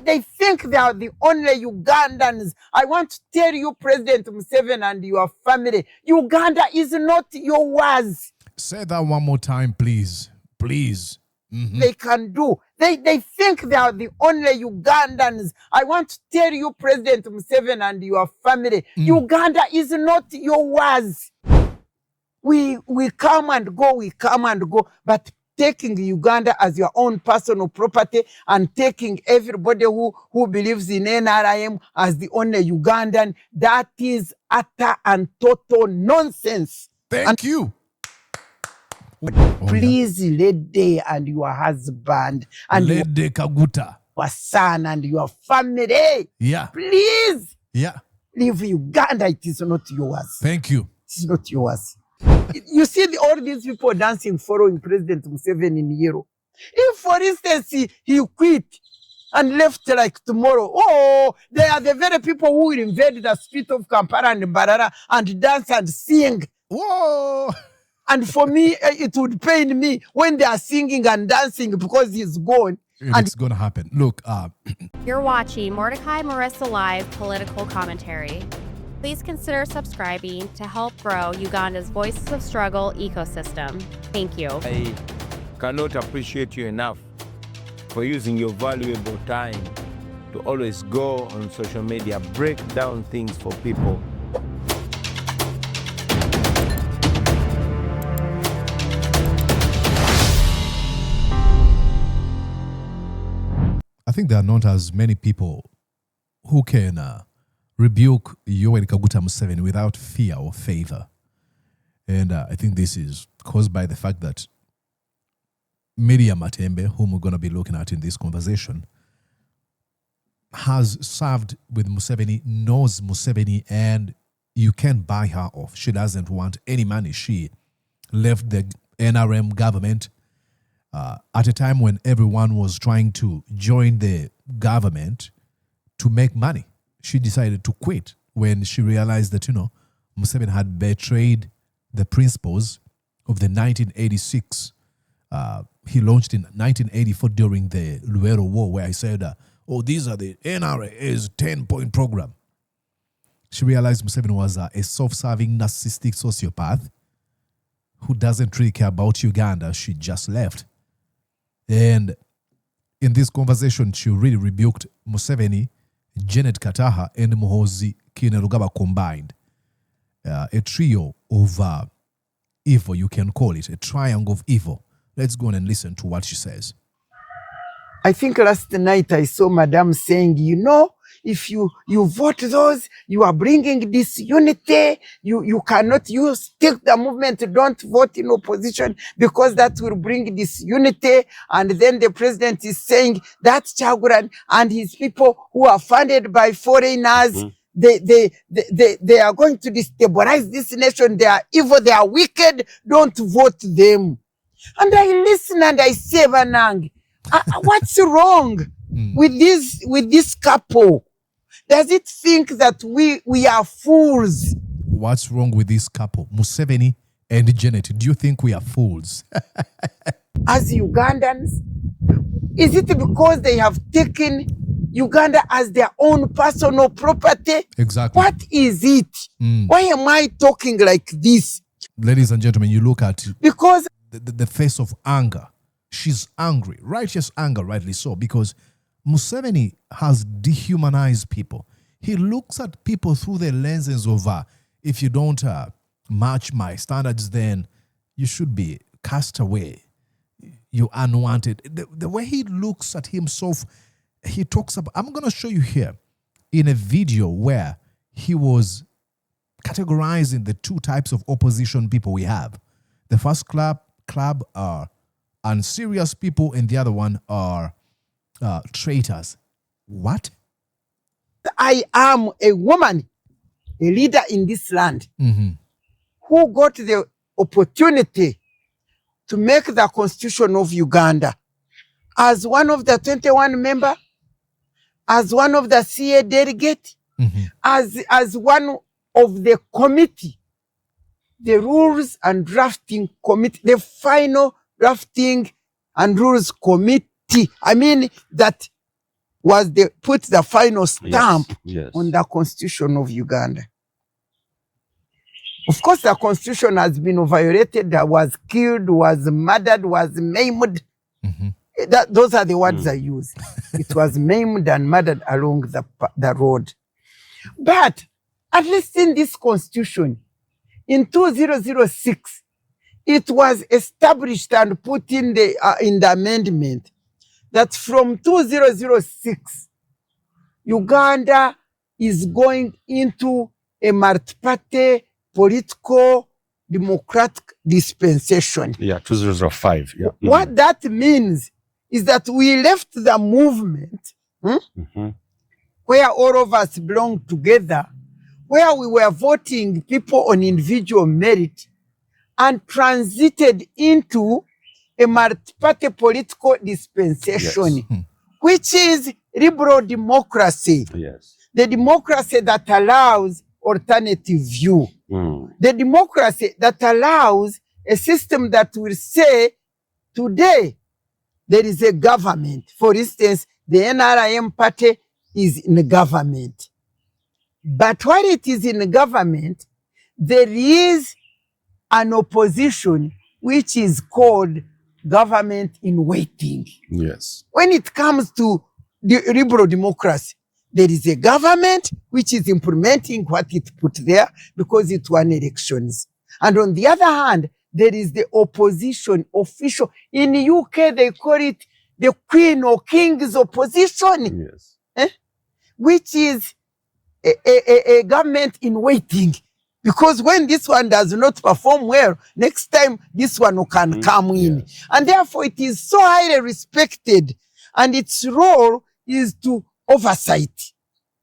They think they are the only Ugandans. I want to tell you, President Museveni and your family, Uganda is not yours. Say that one more time, please. Please. Mm-hmm. They can do. They think they are the only Ugandans. I want to tell you, President Museveni and your family, Uganda is not yours. We come and go, but taking Uganda as your own personal property and taking everybody who believes in NRM as the only Ugandan, that is utter and total nonsense. Thank you. Please, Lady and your husband and Lady Kaguta, your son and your family. Yeah. Please. Yeah. Leave Uganda. It is not yours. Thank you. It is not yours. You see all these people dancing following President Museveni in Yero. If, for instance, he quit and left like tomorrow, they are the very people who will invade the street of Kampala and Mbarara and dance and sing. Whoa! And for me, it would pain me when they are singing and dancing because he's gone. It's going to happen. Look, You're watching Mordecai Marissa Live Political Commentary. Please consider subscribing to help grow Uganda's Voices of Struggle ecosystem. Thank you. I cannot appreciate you enough for using your valuable time to always go on social media, break down things for people. I think there are not as many people who can rebuke Yoweri Museveni without fear or favor. And I think this is caused by the fact that Miria Matembe, whom we're going to be looking at in this conversation, has served with Museveni, knows Museveni, and you can't buy her off. She doesn't want any money. She left the NRM government at a time when everyone was trying to join the government to make money. She decided to quit when she realized that, Museveni had betrayed the principles of the 1986. He launched in 1984 during the Luero War, where he said, these are the NRA's 10-point program. She realized Museveni was a self-serving, narcissistic sociopath who doesn't really care about Uganda. She just left. And in this conversation, she really rebuked Museveni, Janet Kataaha, and Muhoozi Kainerugaba combined. A trio of evil, you can call it, a triangle of evil. Let's go on and listen to what she says. I think last night I saw Madam saying, if you vote those, you are bringing disunity. You cannot take the movement, don't vote in opposition because that will bring disunity. And then the president is saying that Chaguran and his people who are funded by foreigners, they are going to destabilize this nation. They are evil, they are wicked, don't vote them. And I listen and I say, Vanang, what's wrong with this couple? Does it think that we are fools? What's wrong with this couple, Museveni and Janet? Do you think we are fools? As Ugandans, is it because they have taken Uganda as their own personal property? Exactly. What is it? Why am I talking like this? Ladies and gentlemen, you look at because the face of anger. She's angry, righteous anger, rightly so, because Museveni has dehumanized people. He looks at people through the lenses of, if you don't match my standards, then you should be cast away. You're unwanted. The way he looks at himself, he talks about, I'm going to show you here in a video where he was categorizing the two types of opposition people we have. The first club are unserious people, and the other one are traitors. What? I am a woman, a leader in this land, who got the opportunity to make the constitution of Uganda as one of the 21 members, as one of the CA delegate, as one of the committee, the rules and drafting committee, the final drafting and rules committee. I mean that was they put the final stamp Yes. on the Constitution of Uganda. Of course, the Constitution has been violated, was killed, was murdered, was maimed. Those are the words I use. It was maimed and murdered along the road. But at least in this Constitution, in 2006, it was established and put in the amendment that from 2006, Uganda is going into a multi-party political democratic dispensation. Yeah, 2005. Yeah. What that means is that we left the movement where all of us belong together, where we were voting people on individual merit, and transited into a multi-party political dispensation, which is liberal democracy. Yes. The democracy that allows alternative view. The democracy that allows a system that will say, today, there is a government. For instance, the NRM party is in the government. But while it is in the government, there is an opposition which is called government in waiting. Yes. When it comes to the liberal democracy, there is a government which is implementing what it put there because it won elections. And on the other hand, there is the opposition official. In the UK, they call it the Queen or King's opposition, Yes. which is a government in waiting. Because when this one does not perform well, next time this one can come in. Yes. And therefore it is so highly respected. And its role is to oversight.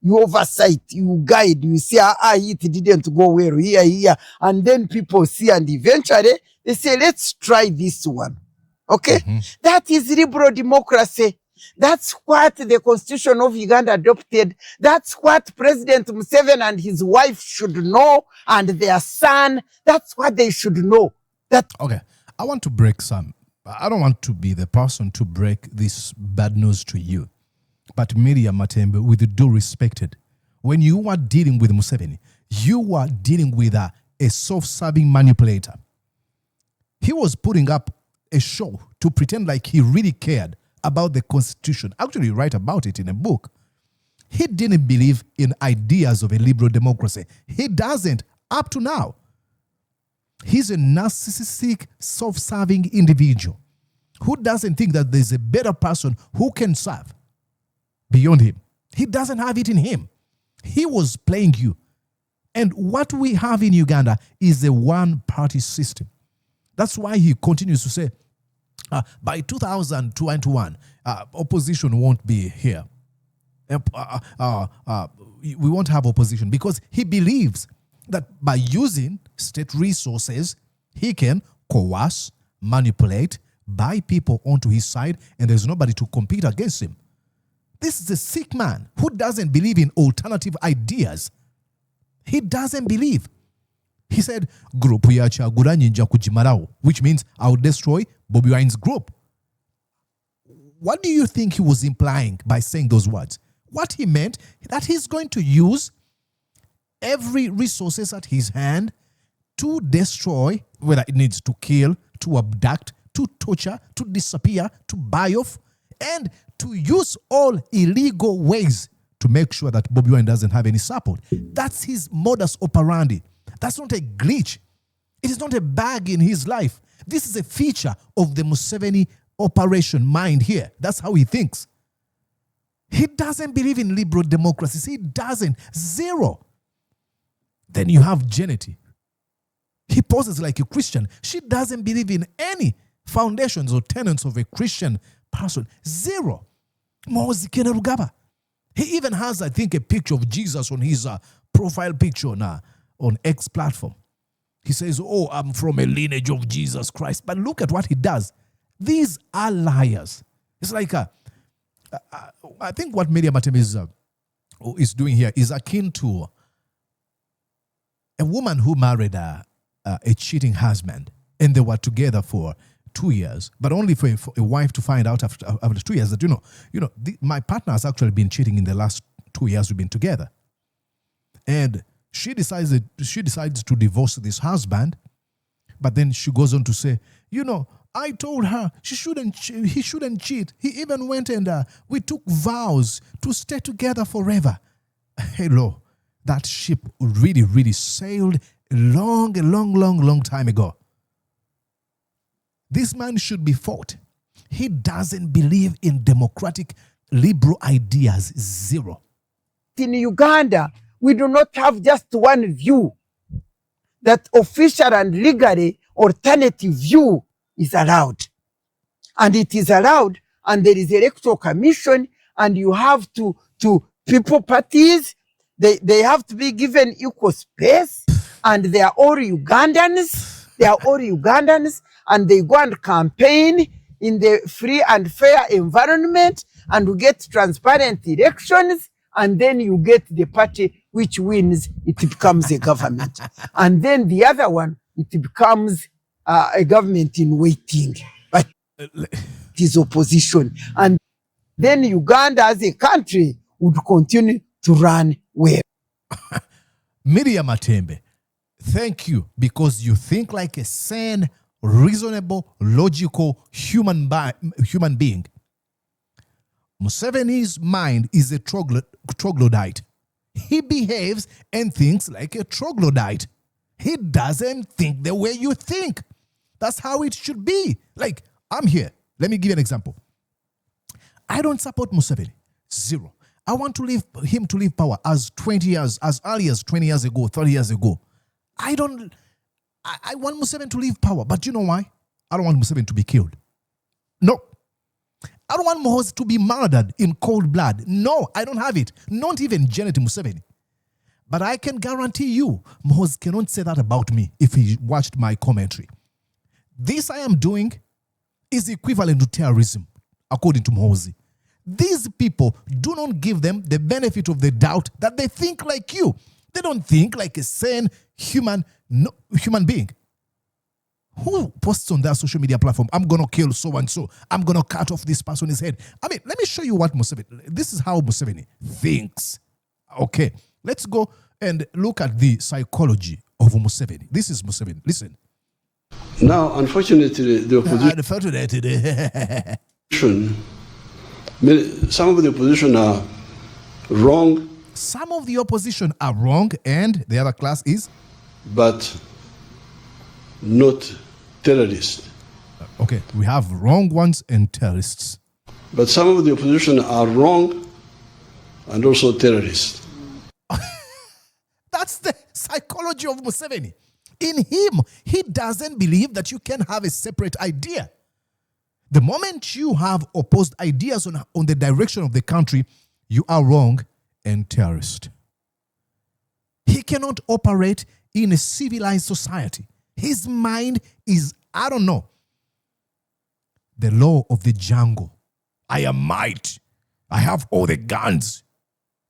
You oversight, you guide, you see, it didn't go well here. And then people see, and eventually they say, let's try this one. Okay? That is liberal democracy. That's what the Constitution of Uganda adopted. That's what President Museveni and his wife should know, and their son. That's what they should know. Okay, I want to break some. I don't want to be the person to break this bad news to you. But Miria Matembe, with due respect, when you are dealing with Museveni, you are dealing with a self-serving manipulator. He was putting up a show to pretend like he really cared about the Constitution. Actually, you write about it in a book. He didn't believe in ideas of a liberal democracy. He doesn't up to now. He's a narcissistic, self-serving individual who doesn't think that there's a better person who can serve beyond him. He doesn't have it in him. He was playing you. And what we have in Uganda is a one-party system. That's why he continues to say, by 2021, opposition won't be here. We won't have opposition because he believes that by using state resources, he can coerce, manipulate, buy people onto his side, and there's nobody to compete against him. This is a sick man who doesn't believe in alternative ideas. He doesn't believe. He said, group ya Kyagulanyi nja kugimalao, which means I'll destroy Bobi Wine's group. What do you think he was implying by saying those words? What he meant, that he's going to use every resources at his hand to destroy, whether it needs to kill, to abduct, to torture, to disappear, to buy off, and to use all illegal ways to make sure that Bobi Wine doesn't have any support. That's his modus operandi. That's not a glitch. It is not a bug in his life. This is a feature of the Museveni operation mind here. That's how he thinks. He doesn't believe in liberal democracies. He doesn't. Zero. Then you have Janet. He poses like a Christian. She doesn't believe in any foundations or tenets of a Christian person. Zero. Muhoozi Kainerugaba. He even has, I think, a picture of Jesus on his profile picture on X platform. He says, oh, I'm from a lineage of Jesus Christ. But look at what he does. These are liars. It's like, I think what Miria Matembe is doing here is akin to a woman who married a cheating husband, and they were together for 2 years, but only for a wife to find out after 2 years that, my partner has actually been cheating in the last 2 years we've been together. And she decides to divorce this husband, but then she goes on to say, I told her he shouldn't cheat. He even went and we took vows to stay together forever. Hello, that ship really, really sailed a long time ago. This man should be fought. He doesn't believe in democratic liberal ideas. Zero. In Uganda, we do not have just one view. That official and legally alternative view is allowed. And it is allowed, and there is electoral commission, and you have to people parties, they have to be given equal space, and they are all Ugandans. They are all Ugandans, and they go and campaign in the free and fair environment, and you get transparent elections, and then you get the party which wins, it becomes a government. And then the other one, it becomes a government in waiting, but it is opposition. And then Uganda as a country would continue to run well. Miria Matembe, thank you, because you think like a sane, reasonable, logical human being. Museveni's mind is a troglodyte. He behaves and thinks like a troglodyte. He doesn't think the way you think. That's how it should be. Like, I'm here. Let me give you an example. I don't support Museveni. Zero. I want him to leave power as early as 20 years ago, 30 years ago. I want Museveni to leave power. But you know why? I don't want Museveni to be killed. No. I don't want Muhoozi to be murdered in cold blood. No, I don't have it. Not even Janet Museveni. But I can guarantee you, Muhoozi cannot say that about me if he watched my commentary. This I am doing is equivalent to terrorism, according to Muhoozi. These people, do not give them the benefit of the doubt that they think like you. They don't think like a sane human being. Who posts on their social media platform, I'm going to kill so-and-so, I'm going to cut off this person's head? I mean, let me show you what this is how Museveni thinks. Okay, let's go and look at the psychology of Museveni. This is Museveni. Listen. Now, unfortunately, the opposition, some of the opposition are wrong. Some of the opposition are wrong, and the other class is? But not terrorists. Okay, we have wrong ones and terrorists. But some of the opposition are wrong and also terrorists. That's the psychology of Museveni. In him, he doesn't believe that you can have a separate idea. The moment you have opposed ideas on the direction of the country, you are wrong and terrorist. He cannot operate in a civilized society. His mind is, I don't know, the law of the jungle. I am might. I have all the guns.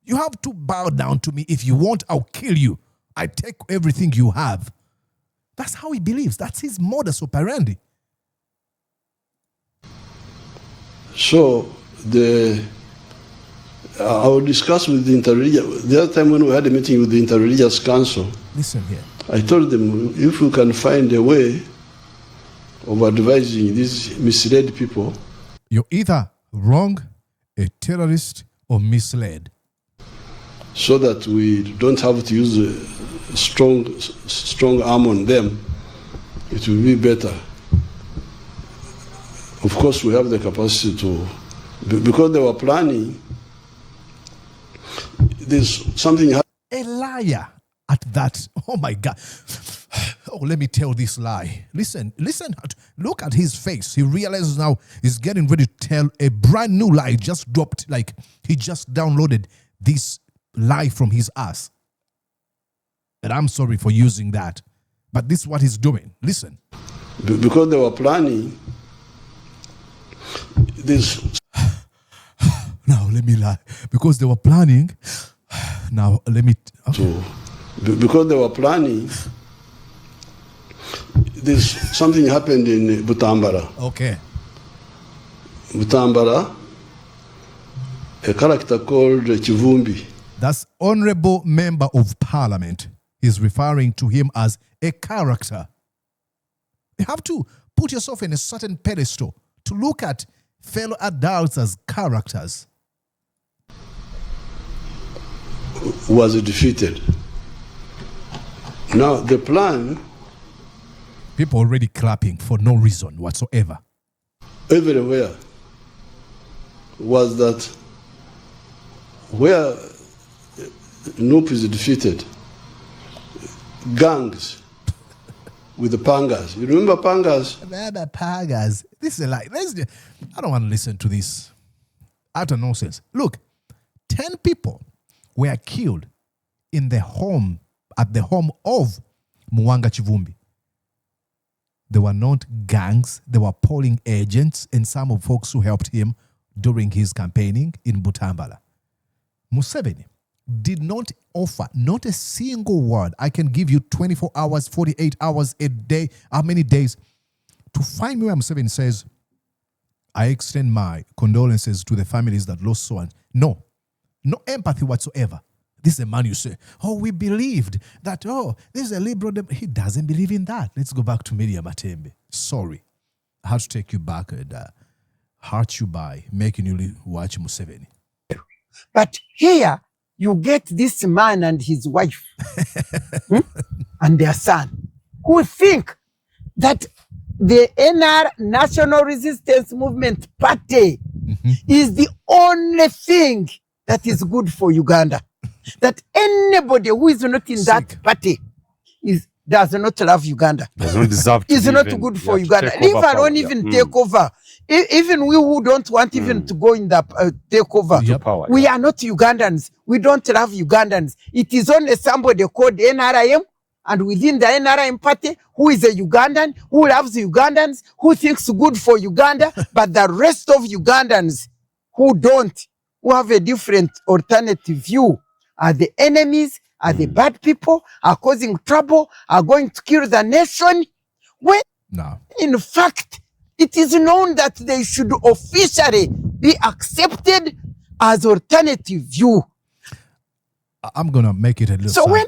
You have to bow down to me. If you want, I'll kill you. I take everything you have. That's how he believes. That's his modus operandi. So I will discuss with the interreligious. The other time when we had a meeting with the Interreligious Council, listen here. I told them, if we can find a way of advising these misled people, you're either wrong, a terrorist, or misled. So that we don't have to use a strong arm on them, it will be better. Of course, we have the capacity to, because they were planning, there's something. A liar at that. Oh my God. Oh, let me tell this lie. Listen, look at his face. He realizes now he's getting ready to tell a brand new lie. He just dropped, like he just downloaded this lie from his ass. And I'm sorry for using that, but this is what he's doing. Listen. Because they were planning this. Now let me lie. Because they were planning. Now let me. Okay. Because they were planning there's something happened in Butambara. Okay. Butambara, a character called Kivumbi. That's Honorable Member of Parliament. He's referring to him as a character. You have to put yourself in a certain pedestal to look at fellow adults as characters. Was defeated. Now the plan, people already clapping for no reason whatsoever, everywhere, was that where Nup is defeated, gangs with the pangas. You remember pangas? Pangas. This is like, I don't want to listen to this utter nonsense. Look, 10 people were killed in the home, at the home of Mwanga Kivumbi. They were not gangs, they were polling agents and some of folks who helped him during his campaigning in Butambala. Museveni did not offer not a single word. I can give you 24 hours, 48 hours a day, how many days, to find me where Museveni says, I extend my condolences to the families that lost so and no empathy whatsoever. This is a man you say, oh, we believed that, oh, this is a liberal. He doesn't believe in that. Let's go back to Miria Matembe. Sorry. I had to take you back and hurt you by making you watch Museveni. But here, you get this man and his wife and their son who think that the NR National Resistance Movement Party is the only thing that is good for Uganda. That anybody who is not in that party does not love Uganda. Does not deserve to is not good for Uganda. Leave alone even take over. Even we who don't want even to go in the takeover, we are not Ugandans. We don't love Ugandans. It is only somebody called NRM, and within the NRM party, who is a Ugandan, who loves Ugandans, who thinks good for Uganda, but the rest of Ugandans who don't, who have a different alternative view, are the enemies, are the bad people, are causing trouble, are going to kill the nation. When, in fact, it is known that they should officially be accepted as alternative view. I'm going to make it a little, so when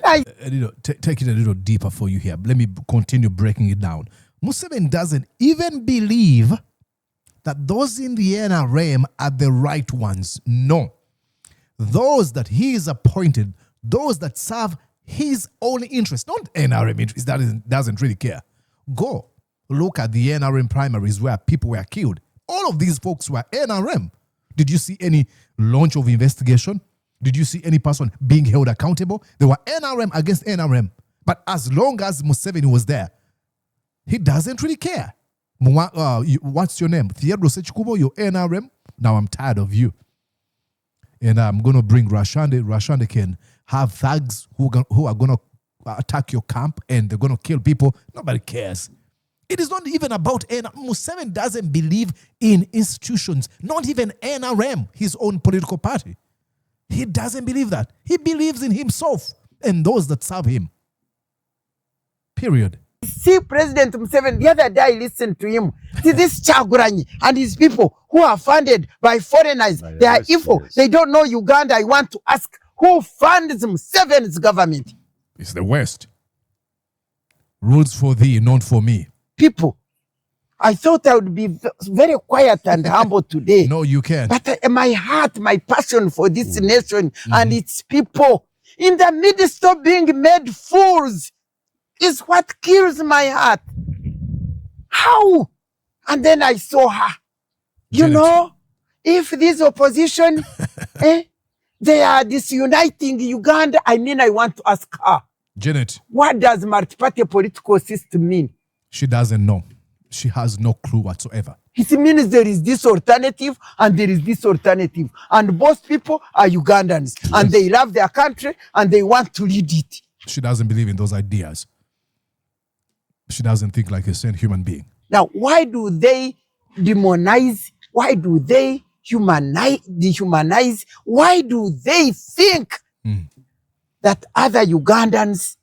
take it a little deeper for you here. Let me continue breaking it down. Museveni doesn't even believe that those in the NRM are the right ones. No. Those that he is appointed, those that serve his own interest, not NRM interest, that doesn't really care. Go look at the NRM primaries where people were killed. All of these folks were NRM. Did you see any launch of investigation? Did you see any person being held accountable? They were NRM against NRM. But as long as Museveni was there, he doesn't really care. What's your name? Theodore Sechikubo, you're NRM. Now I'm tired of you. And I'm going to bring Rashande. Rashande can have thugs who are going to attack your camp and they're going to kill people. Nobody cares. It is not even about NRM. Museveni doesn't believe in institutions, not even NRM, his own political party. He doesn't believe that. He believes in himself and those that serve him. Period. See President Museveni, the other day I listened to him. See this Chaguranyi and his people who are funded by foreigners. They are evil. Yes. They don't know Uganda. I want to ask, who funds Museveni's government? It's the West. Rules for thee, not for me. People, I thought I would be very quiet and humble today. No, you can't. But my heart, my passion for this nation and its people, in the midst of being made fools, is what kills my heart. How? And then I saw her. You know, if this opposition, they are disuniting Uganda, I want to ask her. Janet. What does multi-party political system mean? She doesn't know. She has no clue whatsoever. It means there is this alternative and there is this alternative. And both people are Ugandans. Yes. And they love their country and they want to lead it. She doesn't believe in those ideas. She doesn't think like a sane human being. Now, why do they demonize? Why do they dehumanize? Why do they think that other Ugandans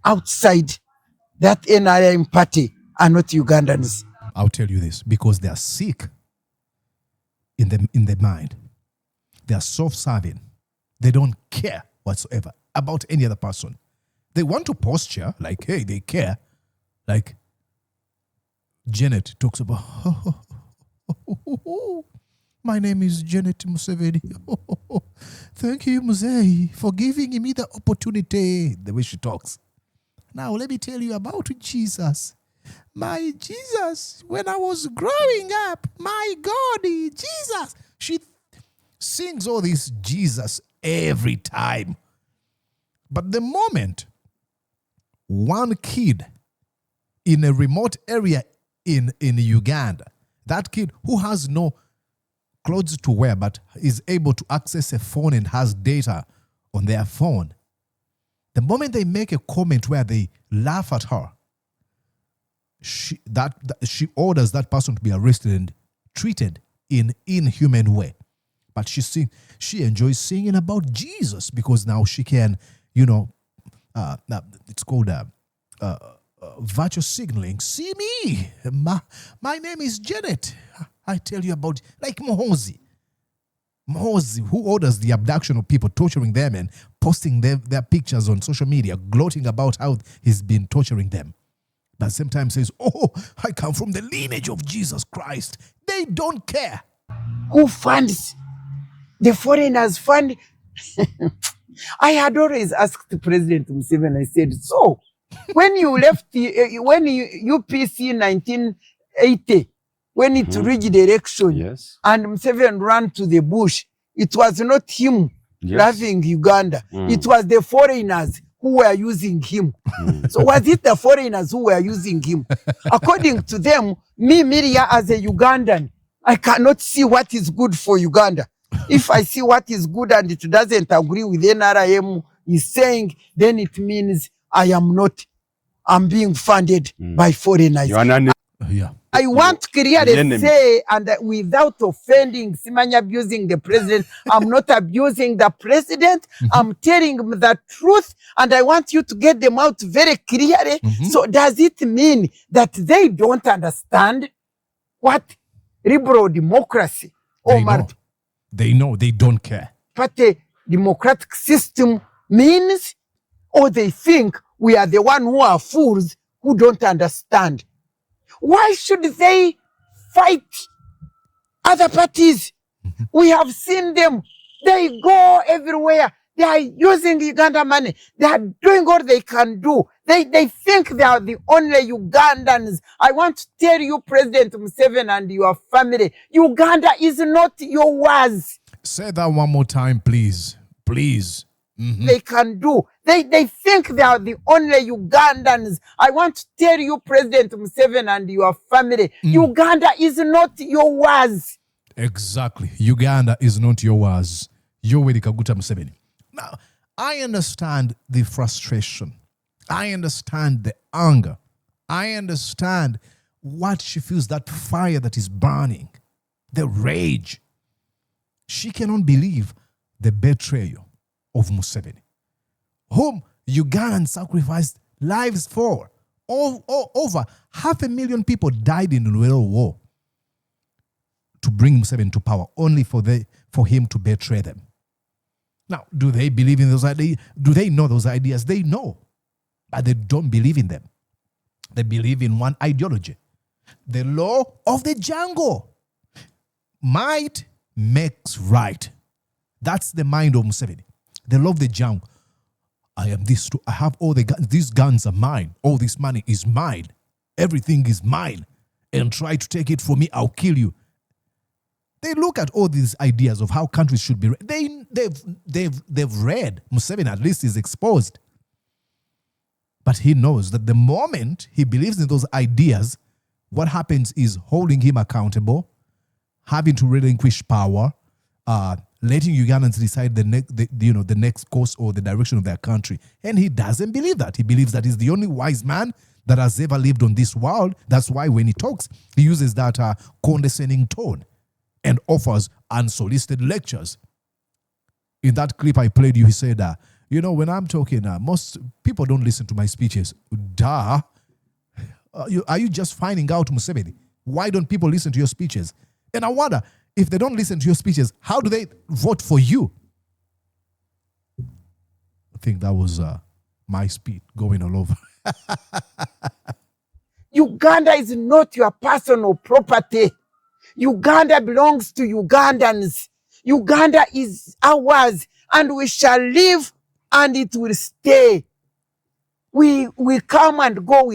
outside that NRM party are not Ugandans. I'll tell you this, because they are sick in the mind. They are self-serving. They don't care whatsoever about any other person. They want to posture like, hey, they care. Like Janet talks about, my name is Janet Museveni. Thank you, Muhoozi, for giving me the opportunity. The way she talks. Now, let me tell you about Jesus. My Jesus, when I was growing up, my God, Jesus. She sings all this Jesus every time. But the moment one kid in a remote area in Uganda, that kid who has no clothes to wear but is able to access a phone and has data on their phone, the moment they make a comment where they laugh at her, she orders that person to be arrested and treated in inhuman way. But she enjoys singing about Jesus because now she can, it's called virtual signaling. See me, my name is Janet. I tell you about, like Muhoozi, who orders the abduction of people, torturing them and posting their pictures on social media, gloating about how he's been torturing them. But sometimes says, oh, I come from the lineage of Jesus Christ. They don't care. Who funds? The foreigners fund. I had always asked President Museveni, I said, so when you left, when UPC 1980, when it reached the election, yes, and Museveni ran to the bush, it was not him loving Uganda. It was the foreigners who were using him. So was it the foreigners who were using him? According to them, me, Miria, as a Ugandan, I cannot see what is good for Uganda. If I see what is good and it doesn't agree with NRM is saying, then it means I'm being funded by foreigners. Yeah. I want clearly say, and without offending, Simanya abusing the president, I'm not abusing the president. I'm telling him the truth, and I want you to get them out very clearly. So does it mean that they don't understand what liberal democracy They know. They don't care. what a democratic system means, or they think we are the one who are fools who don't understand? Why should they fight other parties? We have seen them. They go everywhere. They are using Uganda money. They are doing what they can do. They think they are the only Ugandans. I want to tell you, President Museveni and your family, Uganda is not yours. Say that one more time, please. Please. They can do. They think they are the only Ugandans. I want to tell you, President Museveni and your family, Uganda is not yours. Exactly. Uganda is not yours. Yoweri Kaguta Museveni. Now, I understand the frustration. I understand the anger. I understand what she feels, that fire that is burning, the rage. She cannot believe the betrayal of Museveni, whom Ugandans sacrificed lives for. Over 500,000 people died in the World War to bring Museveni to power, only for him to betray them. Now, do they believe in those ideas? Do they know those ideas? They know, but they don't believe in them. They believe in one ideology, the law of the jungle. Might makes right. That's the mind of Museveni. The law of the jungle. I am this too. I have all the guns. These guns are mine. All this money is mine. Everything is mine. And try to take it from me, I'll kill you. They look at all these ideas of how countries should be. They've read. Museveni at least is exposed. But he knows that the moment he believes in those ideas, what happens is holding him accountable, having to relinquish power, letting Ugandans decide the next course or the direction of their country. And he doesn't believe that. He believes that he's the only wise man that has ever lived on this world. That's why when he talks, he uses that condescending tone and offers unsolicited lectures. In that clip I played you, he said, when I'm talking, most people don't listen to my speeches. Duh. Are you just finding out Museveni? Why don't people listen to your speeches? And I wonder, if they don't listen to your speeches, how do they vote for you? I think that was my speed going all over. Uganda is not your personal property. Uganda belongs to Ugandans. Uganda is ours, and we shall live, and it will stay. We come and go,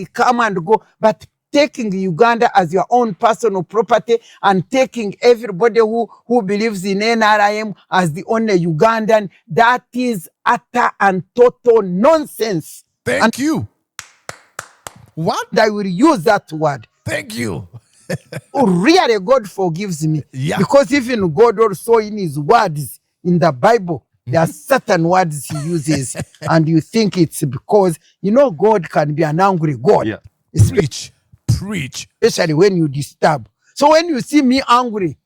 but taking Uganda as your own personal property and taking everybody who believes in NRM as the only Ugandan, that is utter and total nonsense. Thank you. What? I will use that word. Thank you. Oh, really, God forgives me. Yeah. Because even God also in his words in the Bible, there are certain words he uses, and you think it's because, God can be an angry God. Yeah. Preach. Especially when you disturb. So when you see me angry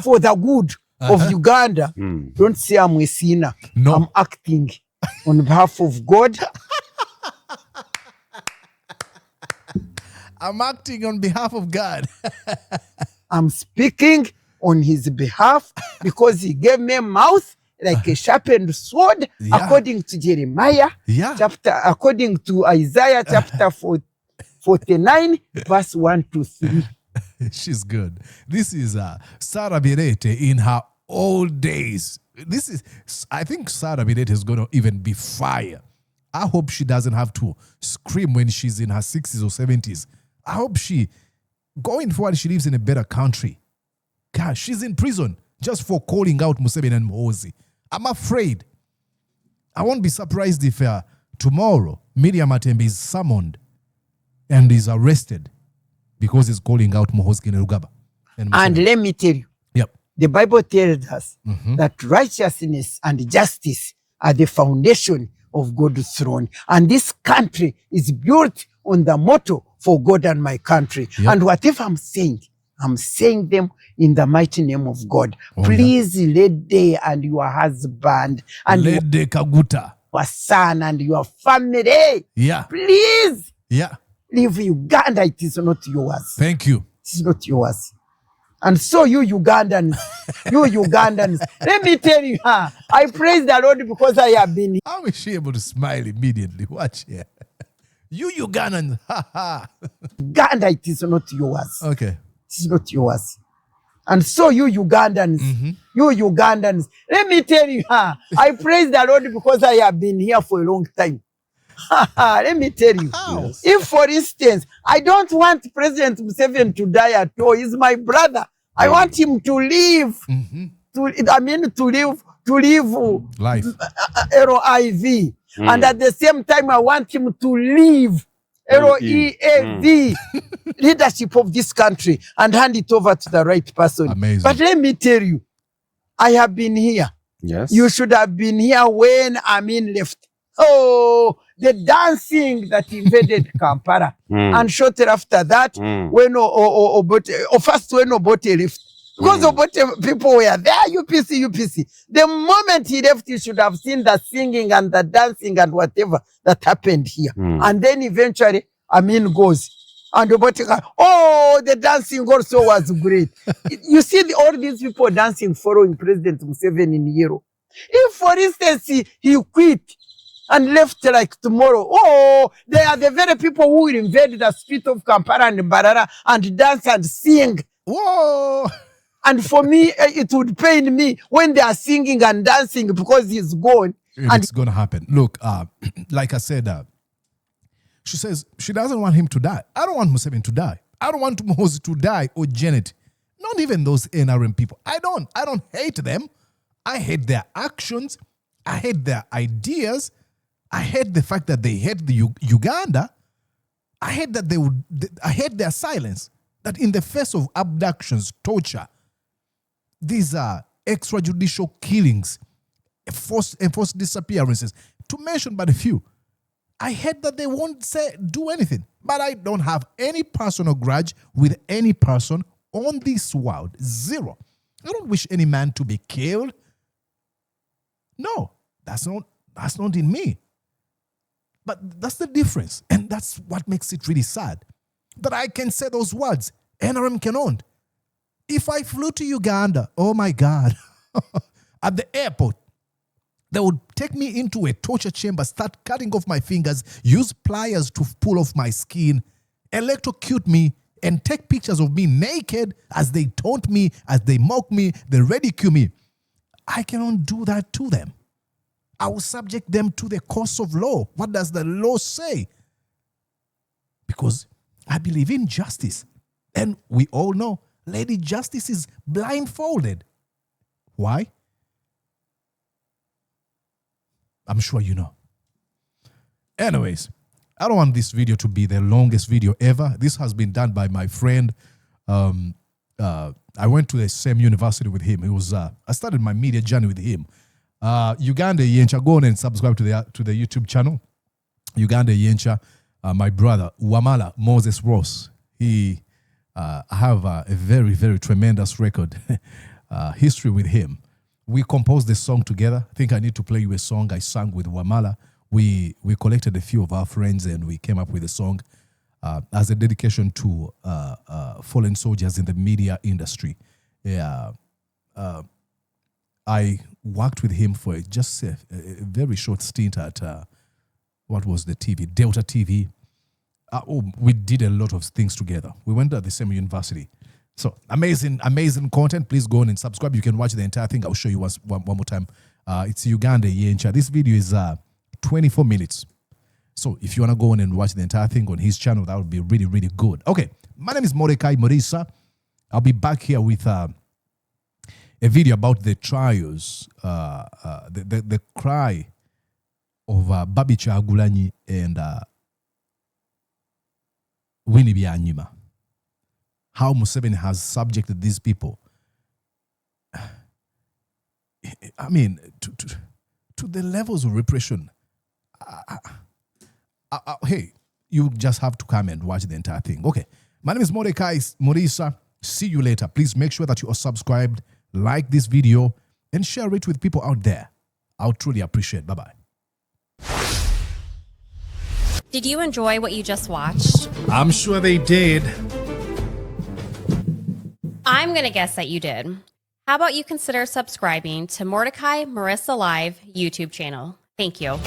for the good of Uganda, don't say I'm a sinner. No. I'm acting on behalf of God. I'm acting on behalf of God. I'm speaking on his behalf because he gave me a mouth like a sharpened sword, according to Jeremiah, according to Isaiah chapter 49, verse 1 to 3. She's good. This is Sarah Birete in her old days. I think Sarah Birete is going to even be fire. I hope she doesn't have to scream when she's in her 60s or 70s. I hope going forward, she lives in a better country. Gosh, she's in prison just for calling out Museveni and Muhoozi. I'm afraid. I won't be surprised if tomorrow Miria Matembe is summoned and is arrested because he's calling out Muhoozi Kainerugaba. And let me tell you, the Bible tells us that righteousness and justice are the foundation of God's throne. And this country is built on the motto, for God and my country. And whatever I'm saying them in the mighty name of God. Please, Lady and your husband and Lady Kaguta, your son and your family. Please. Leave Uganda. It is not yours. Thank you. It is not yours. And so you Ugandans, let me tell you, I praise the Lord because I have been. How is she able to smile immediately? Watch here. You Ugandans, Uganda, it is not yours. Okay. It is not yours. And so you Ugandans, let me tell you, I praise the Lord because I have been here for a long time. Let me tell you. If, for instance, I don't want President Museveni to die at all, he's my brother. I want him to live. To live life. LIV. And at the same time, I want him to leave LEAV, leadership of this country, and hand it over to the right person. Amazing. But let me tell you, I have been here. Yes. You should have been here when Amin left. Oh, the dancing that invaded Kampala. And shortly after that, when first when Obote left. Because Obote people were there, UPC. The moment he left, you should have seen the singing and the dancing and whatever that happened here. And then eventually, Amin goes. And Obote goes, the dancing also was great. You see all these people dancing following President Museveni in Yero. If, for instance, he quit and left like tomorrow, they are the very people who will invade the street of Kampala and Mbarara and dance and sing. Whoa! And for me, it would pain me when they are singing and dancing because he's gone. It's going to happen. Look, like I said, she says she doesn't want him to die. I don't want Museveni to die. I don't want Muhoozi to die or Janet. Not even those NRM people. I don't hate them. I hate their actions. I hate their ideas. I hate the fact that they hate the Uganda. I hate that I hate their silence. That in the face of abductions, torture, these are extrajudicial killings, enforced disappearances, to mention but a few. I hate that they won't do anything. But I don't have any personal grudge with any person on this world. Zero. I don't wish any man to be killed. No, that's not in me. But that's the difference. And that's what makes it really sad. that I can say those words. NRM cannot. If I flew to Uganda, oh my God, at the airport, they would take me into a torture chamber, start cutting off my fingers, use pliers to pull off my skin, electrocute me, and take pictures of me naked as they taunt me, as they mock me, they ridicule me. I cannot do that to them. I will subject them to the course of law. What does the law say? Because I believe in justice. And we all know Lady Justice is blindfolded. Why? I'm sure you know. Anyways, I don't want this video to be the longest video ever. This has been done by my friend. I went to the same university with him. It was I started my media journey with him. Uganda Yencha, go on and subscribe to the YouTube channel. Uganda Yencha, my brother Wamala Moses Ross. I have a very, very tremendous record history with him. We composed this song together. I think I need to play you a song I sang with Wamala. We collected a few of our friends and we came up with a song as a dedication to fallen soldiers in the media industry. Yeah, I worked with him for just a very short stint at what was the TV? Delta TV. We did a lot of things together. We went to the same university. So amazing, amazing content. Please go on and subscribe. You can watch the entire thing. I'll show you one more time. It's Uganda Yencha. This video is 24 minutes. So if you want to go on and watch the entire thing on his channel, that would be really, really good. Okay, my name is Mordecai Morisa. I'll be back here with a video about the trials, the cry of Babi Kyagulanyi and Winnie Byanyima. How Museveni has subjected these people, I mean, to the levels of repression. Hey, you just have to come and watch the entire thing. Okay, my name is Mordecai Morisa. See you later. Please make sure that you are subscribed, like this video, and share it with people out there. I'll truly appreciate it. Bye-bye. Did you enjoy what you just watched? I'm sure they did. I'm going to guess that you did. How about you consider subscribing to Mordecai Marissa Live YouTube channel? Thank you.